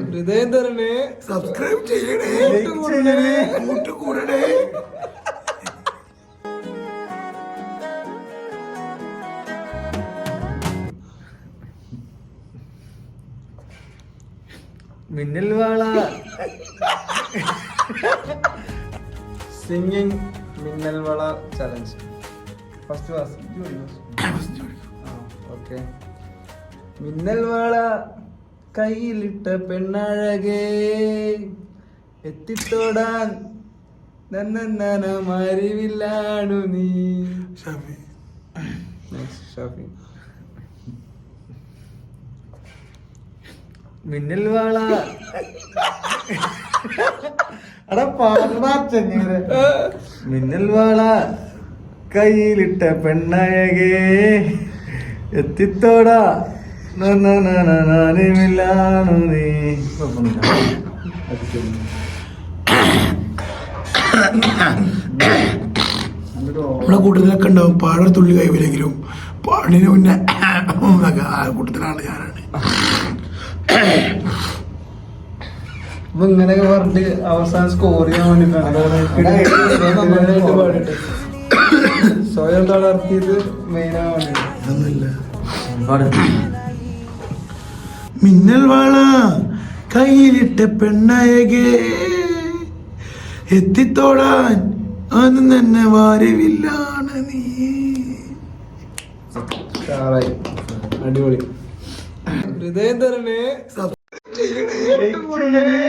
ഹൃദയം തരണേ, സബ്സ്ക്രൈബ് ചെയ്യണേ, കൂട്ടുകൂടണേ. മിന്നൽ വാള സിംഗിങ് മിന്നൽ വള ചലഞ്ച്. First okay. മിന്നൽ വാള കയ്യിലിട്ട പെണ്ണഴകേ, എത്തിത്തോടാൻ നന്നനമറിവില്ലാണു നീ. ഷാഫി. മിന്നൽ വാള മിന്നൽ വാള കയ്യിലിട്ട പെണ്ണഴകേ, എത്തിത്തോടാ നന്നനമറിവില്ലാണു നീ. നമ്മുടെ കൂട്ടത്തിലൊക്കെ ഉണ്ടാവും പാടർ തുള്ളി കൈവിലെങ്കിലും പാടിന് മുന്നേ ആ കൂട്ടത്തിലാണ് ഞാനാണ്. അപ്പൊ ഇങ്ങനെയൊക്കെ പറഞ്ഞിട്ട് അവസാനം സ്കോർ ചെയ്യാൻ വേണ്ടിട്ടാണ് പാടിട്ട് സ്വയം തളർത്തിയത് മെയിനാൻ വേണ്ടിട്ട്. മിന്നൽ വാള കയ്യിലിട്ട പെണ്ണയകെ, എത്തിത്തോടാൻ അന്ന് തന്നെ വാരവില്ലാണ് നീ. അടിപൊളി. ഹൃദയം തരണേ, സബ്സ്ക്രൈബ് ചെയ്യണേ.